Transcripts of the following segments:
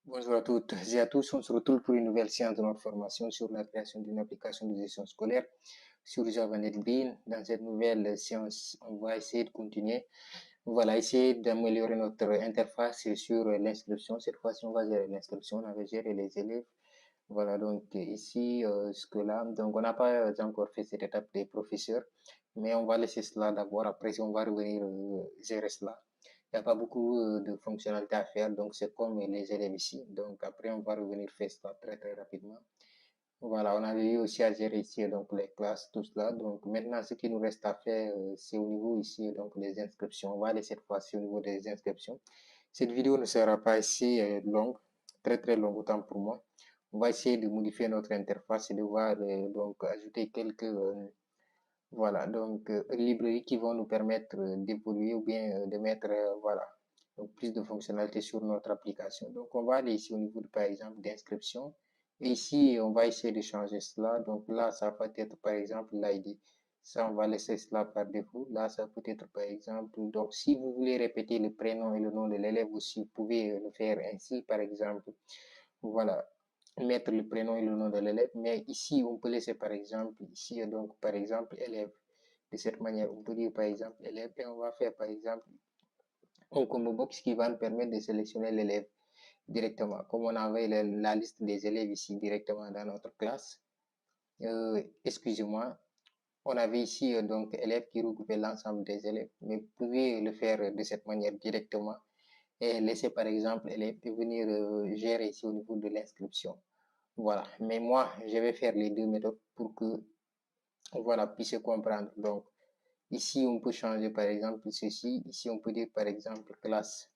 Bonjour à toutes et à tous. On se retrouve pour une nouvelle séance de notre formation sur la création d'une application de gestion scolaire sur Java NetBeans. Dans cette nouvelle séance, on va essayer de continuer. Voilà, essayer d'améliorer notre interface sur l'inscription. Cette fois-ci, on va gérer l'inscription, on va gérer les élèves. Voilà, donc ici, ce que là, donc on n'a pas encore fait cette étape des professeurs, mais on va laisser cela d'abord. Après, on va revenir gérer cela. Il n'y a pas beaucoup de fonctionnalités à faire, donc c'est comme les élèves ici. Donc après, on va revenir faire ça très très rapidement. Voilà, on avait eu aussi à gérer ici donc les classes, tout cela. Donc maintenant, ce qui nous reste à faire, c'est au niveau ici donc des inscriptions. On va aller cette fois-ci au niveau des inscriptions. Cette vidéo ne sera pas assez longue, très très longue autant pour moi. On va essayer de modifier notre interface et de voir donc ajouter quelques voilà, donc librairies qui vont nous permettre d'évoluer ou bien de mettre voilà, donc, plus de fonctionnalités sur notre application. Donc on va aller ici au niveau de, par exemple d'inscription. Et ici, on va essayer de changer cela. Donc là, ça va être par exemple l'ID. Ça, on va laisser cela par défaut. Là, ça peut être par exemple. Donc si vous voulez répéter le prénom et le nom de l'élève aussi, vous pouvez le faire ainsi, par exemple. Voilà, mettre le prénom et le nom de l'élève, mais ici, on peut laisser par exemple, ici, donc par exemple, élève. De cette manière, on peut dire par exemple élève et on va faire par exemple un combo box qui va nous permettre de sélectionner l'élève directement. Comme on avait la liste des élèves ici directement dans notre classe, excusez-moi, on avait ici donc élève qui regroupait l'ensemble des élèves, mais vous pouvez le faire de cette manière directement et laisser par exemple élève et venir gérer ici au niveau de l'inscription. Voilà, mais moi, je vais faire les deux méthodes pour que, voilà, puissiez comprendre. Donc, ici, on peut changer par exemple ceci. Ici, on peut dire par exemple classe.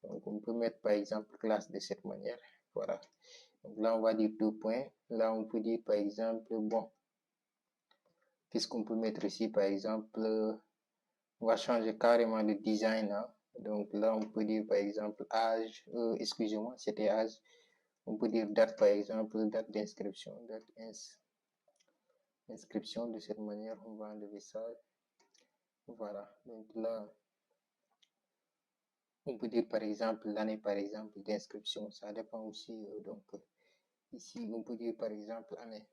Donc, on peut mettre par exemple classe de cette manière. Voilà. Donc là, on va dire deux points. Là, on peut dire par exemple, bon, qu'est-ce qu'on peut mettre ici par exemple, on va changer carrément le design. Hein. Donc là, on peut dire par exemple âge, excusez-moi, c'était âge. On peut dire date par exemple, date d'inscription, date inscription de cette manière, on va enlever ça. Voilà, donc là, on peut dire par exemple l'année par exemple d'inscription, ça dépend aussi. Donc ici, on peut dire par exemple année.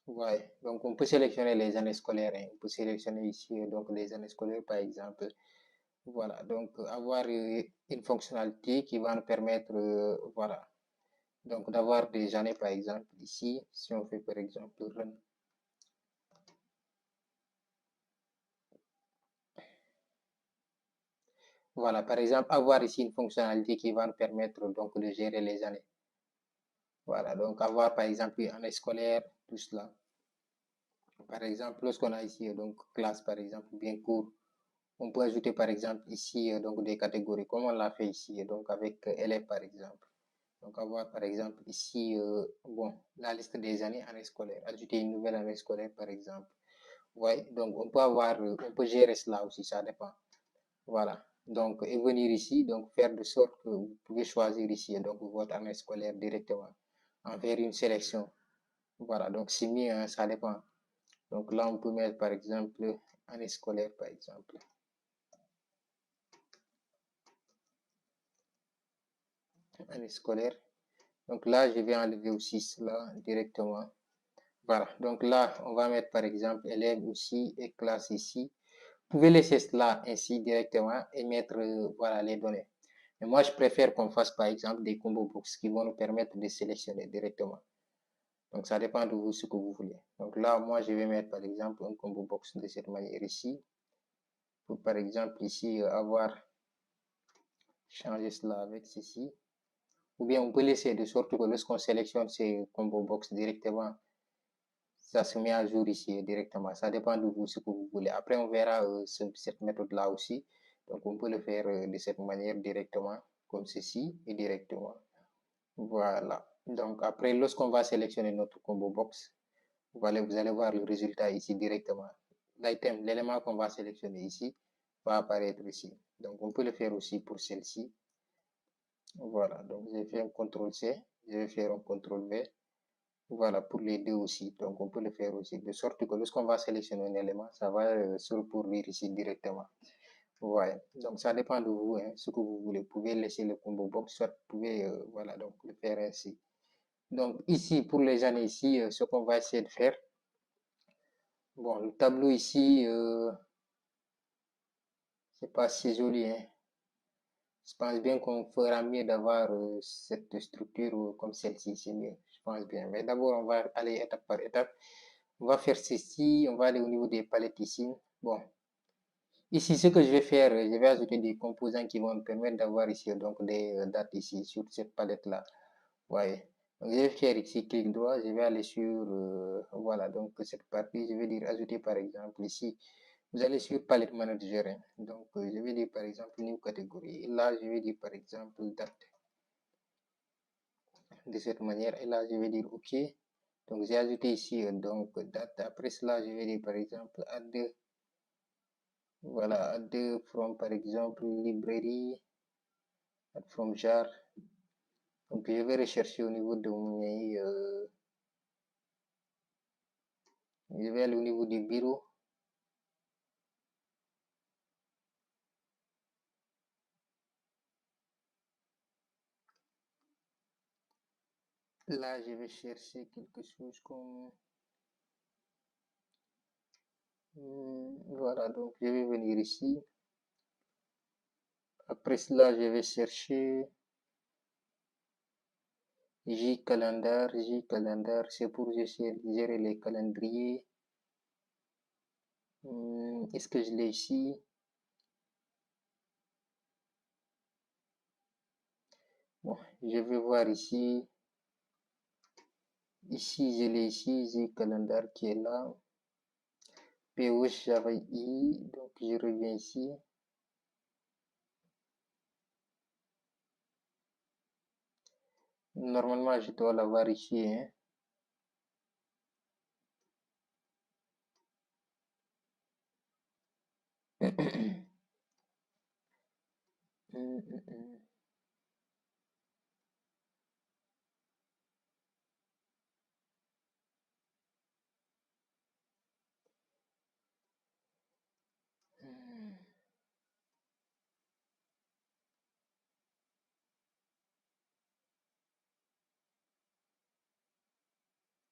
Ouais, donc on peut sélectionner les années scolaires. Hein. On peut sélectionner ici donc les années scolaires par exemple. Voilà, donc avoir une fonctionnalité qui va nous permettre, voilà, donc d'avoir des années par exemple ici, si on fait par exemple run. Voilà, par exemple, avoir ici une fonctionnalité qui va nous permettre donc de gérer les années. Voilà, donc avoir par exemple une année scolaire, tout cela. Par exemple, lorsqu'on a ici donc classe par exemple, bien cours, on peut ajouter par exemple ici donc des catégories, comme on l'a fait ici, donc avec élèves par exemple. Donc avoir par exemple ici bon, la liste des années année scolaire, ajouter une nouvelle année scolaire par exemple. Ouais, donc on peut avoir, on peut gérer cela aussi, ça dépend. Voilà. Donc, et venir ici, donc faire de sorte que vous pouvez choisir ici donc votre année scolaire directement, en faire une sélection. Voilà, donc c'est mieux, hein, ça dépend. Donc là, on peut mettre par exemple année scolaire, par exemple. Année scolaire. Donc là, je vais enlever aussi cela directement. Voilà, donc là, on va mettre par exemple élève aussi et classe ici. Vous pouvez laisser cela ainsi directement et mettre voilà, les données. Mais moi, je préfère qu'on fasse par exemple des combo box qui vont nous permettre de sélectionner directement. Donc, ça dépend de vous ce que vous voulez. Donc là, moi, je vais mettre par exemple un combo box de cette manière ici. Pour par exemple ici avoir changé cela avec ceci. Ou bien on peut laisser de sorte que lorsqu'on sélectionne ces combo box directement, ça se met à jour ici directement. Ça dépend de vous ce que vous voulez. Après, on verra cette méthode-là aussi. Donc, on peut le faire de cette manière directement, comme ceci, et directement. Voilà. Donc, après, lorsqu'on va sélectionner notre combo box, voilà, vous allez voir le résultat ici directement. L'item, l'élément qu'on va sélectionner ici, va apparaître ici. Donc, on peut le faire aussi pour celle-ci. Voilà. Donc, j'ai fait un CTRL-C. Je vais faire un CTRL-V. Voilà, pour les deux aussi. Donc, on peut le faire aussi. De sorte que lorsqu'on va sélectionner un élément, ça va se reproduire ici directement. Ouais, donc ça dépend de vous, hein, ce que vous voulez. Vous pouvez laisser le combo box, soit vous pouvez voilà, donc le faire ainsi. Donc ici, pour les années ici, ce qu'on va essayer de faire, bon, le tableau ici, c'est pas si joli, hein. Je pense bien qu'on fera mieux d'avoir cette structure comme celle-ci, c'est mieux, je pense bien. Mais d'abord, on va aller étape par étape. On va faire ceci, on va aller au niveau des palettes ici. Bon, ici, ce que je vais faire, je vais ajouter des composants qui vont me permettre d'avoir ici donc des dates ici sur cette palette-là. Ouais. Donc, je vais faire ici clic droit, je vais aller sur voilà donc cette partie, je vais dire ajouter par exemple ici. Vous allez sur palette manager, hein. Donc je vais dire par exemple new catégorie. Et là, je vais dire par exemple date de cette manière. Et là, je vais dire OK. Donc j'ai ajouté ici donc date. Après cela, je vais dire par exemple add. Voilà, add from par exemple librairie, add from jar. Donc je vais rechercher au niveau de mon je vais aller au niveau du bureau. Là, je vais chercher quelque chose comme voilà, donc je vais venir ici. Après cela, je vais chercher J-calendar. J-calendar, c'est pour gérer les calendriers. Est-ce que je l'ai ici? Bon, je vais voir ici. Ici, je l'ai ici, J-calendar qui est là. POS Java I, donc je reviens ici. Normalement, je dois l'avoir ici, hein.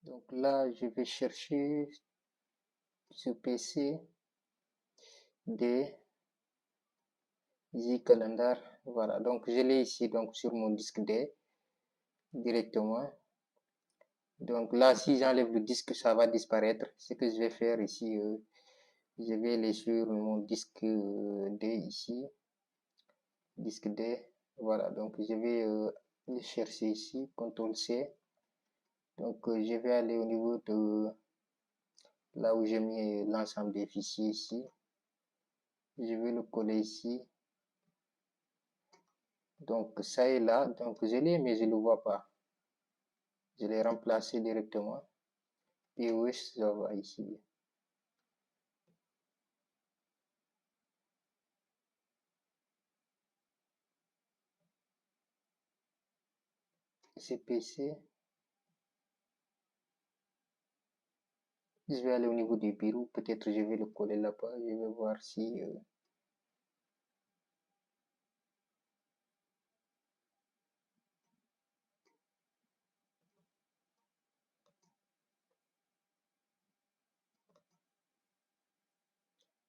Donc là, je vais chercher sur PC des J-calendar. Voilà, donc je l'ai ici donc sur mon disque D directement. Donc là, si j'enlève le disque, ça va disparaître. Ce que je vais faire ici, je vais aller sur mon disque D ici, disque D. Voilà, donc je vais le chercher ici, CTRL C. Donc je vais aller au niveau de là où j'ai mis l'ensemble des fichiers ici. Je vais le coller ici. Donc ça est là, donc je l'ai mais je ne le vois pas. Je l'ai remplacé directement. POS Java ici. CPC. Je vais aller au niveau du bureau, peut-être je vais le coller là-bas, je vais voir si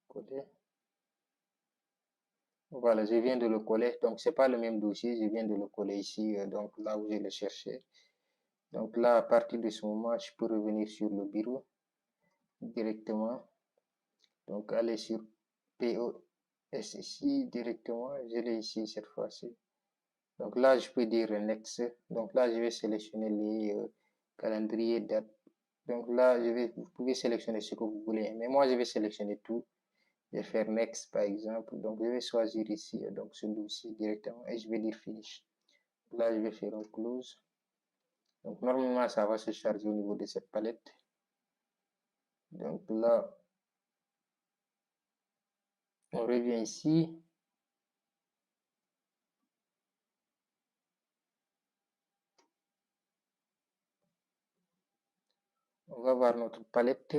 coller. Voilà, je viens de le coller, donc c'est pas le même dossier, je viens de le coller ici, donc là où je le cherchais. Donc là, à partir de ce moment, je peux revenir sur le bureau directement. Donc aller sur POS ici directement, je l'ai ici cette fois-ci. Donc là, je peux dire Next. Donc là, je vais sélectionner les calendriers, dates. Donc là, vous pouvez sélectionner ce que vous voulez. Mais moi, je vais sélectionner tout. Je vais faire Next, par exemple. Donc, je vais choisir ici, donc ce dossier directement. Et je vais dire Finish. Là, je vais faire un Close. Donc, normalement, ça va se charger au niveau de cette palette. Donc là, on revient ici. On va voir notre palette.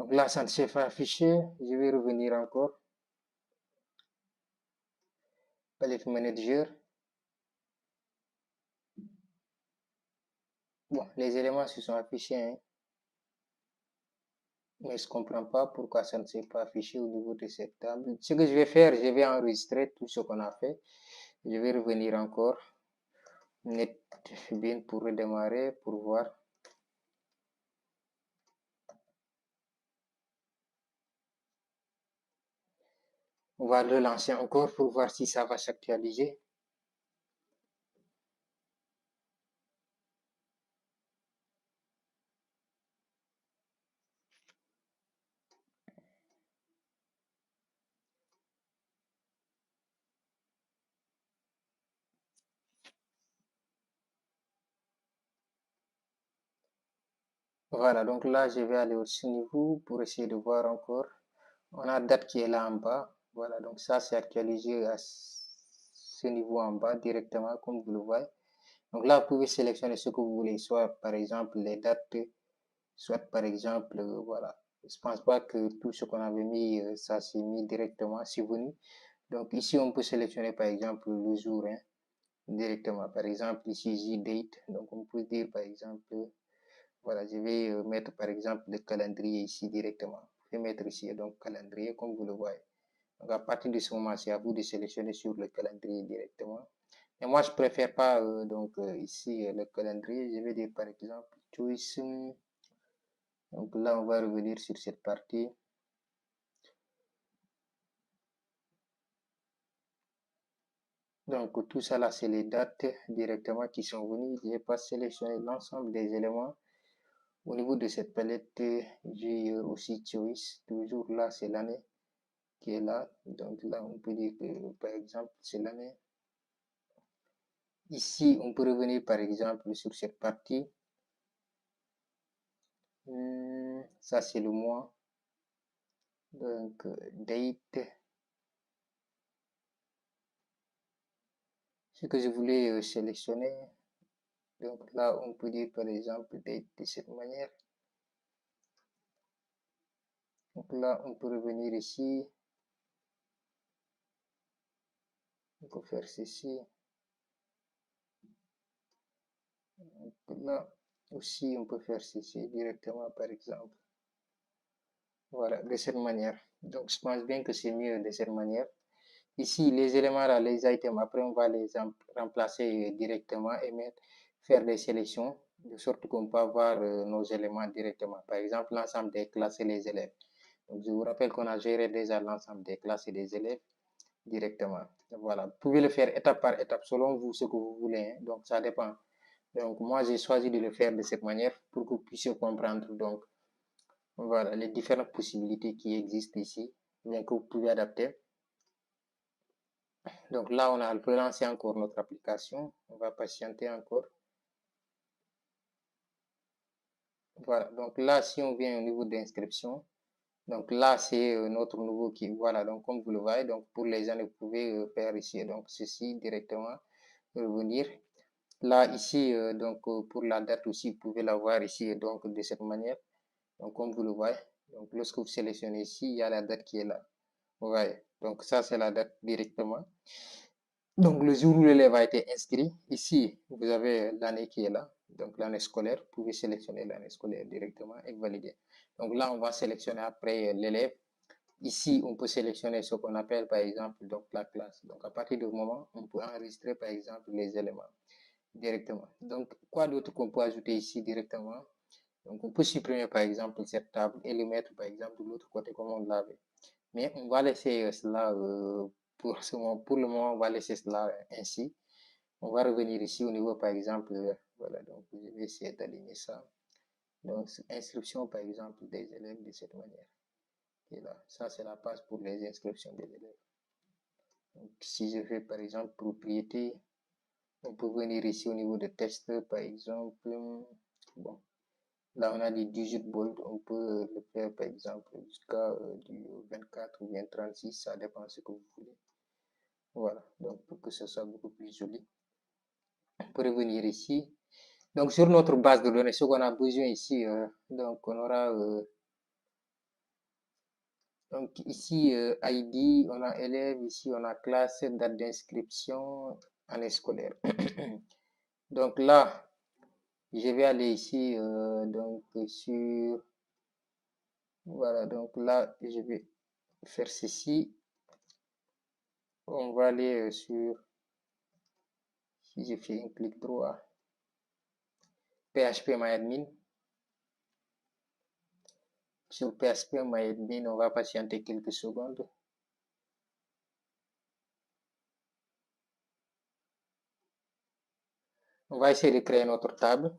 Donc là, ça ne s'est pas affiché. Je vais revenir encore. Palette Manager. Bon, les éléments se sont affichés, hein, mais je ne comprends pas pourquoi ça ne s'est pas affiché au niveau de cette table. Ce que je vais faire, je vais enregistrer tout ce qu'on a fait. Je vais revenir encore. NetBeans pour redémarrer, pour voir. On va le lancer encore pour voir si ça va s'actualiser. Voilà, donc là, je vais aller au-dessus niveau pour essayer de voir encore. On a date qui est là en bas. Voilà, donc ça, c'est actualisé à ce niveau en bas directement, comme vous le voyez. Donc là, vous pouvez sélectionner ce que vous voulez, soit par exemple les dates, soit par exemple, voilà. Je pense pas que tout ce qu'on avait mis, ça s'est mis directement, c'est venu. Donc ici, on peut sélectionner par exemple le jour, hein, directement. Par exemple, ici, J-Date. Donc on peut dire par exemple, voilà, je vais mettre par exemple le calendrier ici directement. Je vais mettre ici donc calendrier comme vous le voyez. Donc à partir de ce moment, c'est à vous de sélectionner sur le calendrier directement. Et moi, je préfère pas donc ici le calendrier. Je vais dire par exemple choice. Donc là, on va revenir sur cette partie. Donc tout ça là, c'est les dates directement qui sont venues. Je n'ai pas sélectionné l'ensemble des éléments. Au niveau de cette palette, j'ai aussi choice. Toujours là, c'est l'année qui est là. Donc là, on peut dire que par exemple, c'est l'année. Ici, on peut revenir par exemple sur cette partie. Ça, c'est le mois. Donc, date. Ce que je voulais sélectionner. Donc là, on peut dire par exemple date de cette manière. Donc là, on peut revenir ici. On peut faire ceci. Donc là aussi, on peut faire ceci directement par exemple. Voilà, de cette manière. Donc, je pense bien que c'est mieux de cette manière. Ici, les éléments là, les items, après, on va les remplacer directement et faire des sélections de sorte qu'on peut avoir nos éléments directement. Par exemple, l'ensemble des classes et les élèves. Donc, je vous rappelle qu'on a géré déjà l'ensemble des classes et des élèves directement. Voilà, vous pouvez le faire étape par étape selon vous ce que vous voulez, hein. Donc, ça dépend. Donc, moi, j'ai choisi de le faire de cette manière pour que vous puissiez comprendre. Donc, voilà, les différentes possibilités qui existent ici, bien que vous pouvez adapter. Donc là, on a relancé encore notre application. On va patienter encore. Voilà, donc là, si on vient au niveau d'inscription, donc là, c'est notre nouveau qui, voilà, donc comme vous le voyez, donc pour les gens, vous pouvez faire ici, donc ceci directement, revenir. Là, ici, donc pour la date aussi, vous pouvez la voir ici, donc de cette manière. Donc comme vous le voyez, donc lorsque vous sélectionnez ici, il y a la date qui est là. Vous voyez, donc ça, c'est la date directement. Donc, le jour où l'élève a été inscrit, ici, vous avez l'année qui est là, donc l'année scolaire. Vous pouvez sélectionner l'année scolaire directement et valider. Donc là, on va sélectionner après l'élève. Ici, on peut sélectionner ce qu'on appelle, par exemple, donc la classe. Donc, à partir du moment, on peut enregistrer, par exemple, les éléments directement. Donc, quoi d'autre qu'on peut ajouter ici directement? Donc, on peut supprimer, par exemple, cette table et le mettre, par exemple, de l'autre côté comme on l'avait. Mais on va laisser cela pour le moment, on va laisser cela ainsi. On va revenir ici au niveau, par exemple, voilà, donc je vais essayer d'aligner ça. Donc, inscription, par exemple, des élèves de cette manière. Et là, ça, c'est la page pour les inscriptions des élèves. Donc, si je fais, par exemple, propriété, on peut venir ici au niveau de test, par exemple. Bon, là, on a des 18 bold, on peut le faire, par exemple, jusqu'à du 24 ou bien 36, ça dépend de ce que vous voulez. Voilà, donc pour que ce soit beaucoup plus joli. On peut revenir ici. Donc sur notre base de données, ce qu'on a besoin ici, donc on aura Donc ici, ID, on a élève, ici on a classe, date d'inscription, année scolaire. Donc là, je vais aller ici, donc sur, voilà, donc là, je vais faire ceci. On va aller sur, si je fais un clic droit, PHP-MyAdmin. Sur PHP-MyAdmin, on va patienter quelques secondes. On va essayer de créer notre table.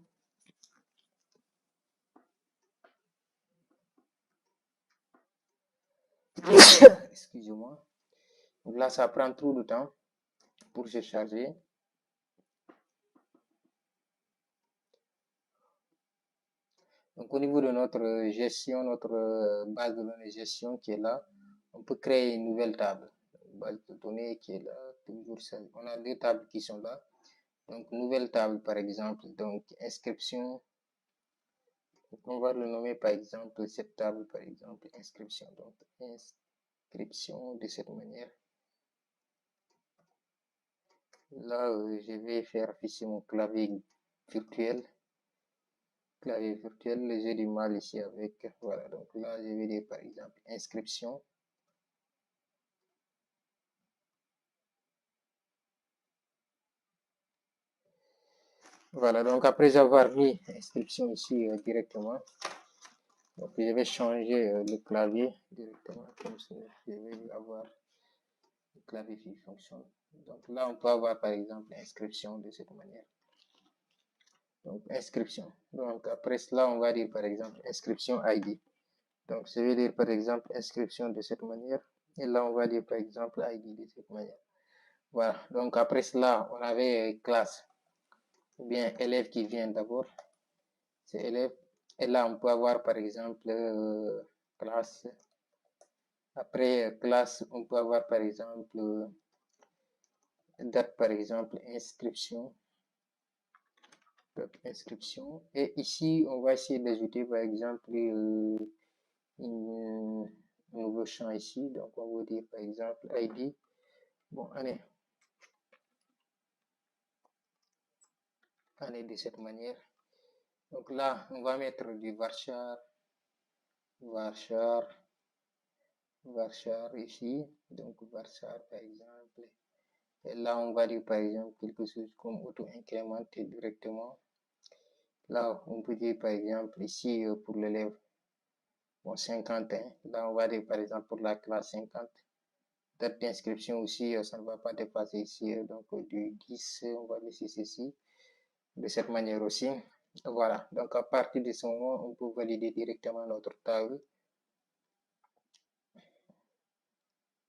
Excusez-moi. Donc là, ça prend trop de temps pour se charger. Donc au niveau de notre gestion, notre base de données gestion qui est là, on peut créer une nouvelle table. Base de données qui est là, toujours ça. On a deux tables qui sont là. Donc nouvelle table par exemple, donc inscription. Donc, on va le nommer par exemple cette table par exemple inscription. Donc inscription de cette manière. Là, je vais faire afficher mon clavier virtuel. Clavier virtuel, j'ai du mal ici avec. Voilà, donc là, je vais dire par exemple inscription. Voilà, donc après avoir mis inscription ici directement, donc je vais changer le clavier directement comme ça. Je vais avoir le clavier qui fonctionne. Donc là, on peut avoir par exemple inscription de cette manière. Donc inscription. Donc après cela, on va dire par exemple inscription ID. Donc je vais dire par exemple inscription de cette manière. Et là, on va dire par exemple ID de cette manière. Voilà. Donc après cela, on avait classe ou bien élève qui vient d'abord. C'est élève. Et là, on peut avoir par exemple classe. Après classe, on peut avoir par exemple date, par exemple inscription. Donc, inscription. Et ici, on va essayer d'ajouter par exemple un nouveau champ ici. Donc, on va dire par exemple ID. Bon, allez. Allez de cette manière. Donc là, on va mettre du varchar, varchar, varchar ici. Donc varchar par exemple. Et là, on va dire par exemple quelque chose comme auto-incrémenter directement. Là, on peut dire par exemple ici pour l'élève, bon, 51. Là, on va dire par exemple pour la classe 50. Date d'inscription aussi, ça ne va pas dépasser ici, donc du 10, on va laisser ceci. De cette manière aussi. Voilà, donc à partir de ce moment, on peut valider directement notre table.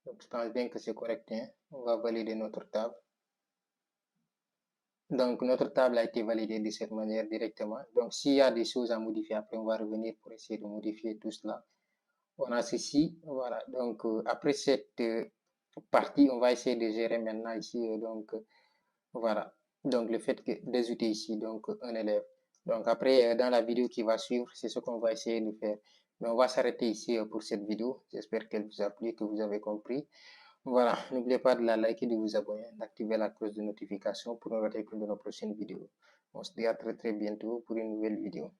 Donc je pense bien que c'est correct, hein? On va valider notre table. Donc notre table a été validée de cette manière directement. Donc s'il y a des choses à modifier, après on va revenir pour essayer de modifier tout cela. On a ceci, voilà. Donc après cette partie, on va essayer de gérer maintenant ici. Donc voilà. Donc le fait que d'ajouter ici donc un élève. Donc après, dans la vidéo qui va suivre, c'est ce qu'on va essayer de faire. Mais on va s'arrêter ici pour cette vidéo. J'espère qu'elle vous a plu, que vous avez compris. Voilà, n'oubliez pas de la liker, de vous abonner, d'activer la cloche de notification pour ne rater aucune de nos prochaines vidéos. On se dit à très très bientôt pour une nouvelle vidéo.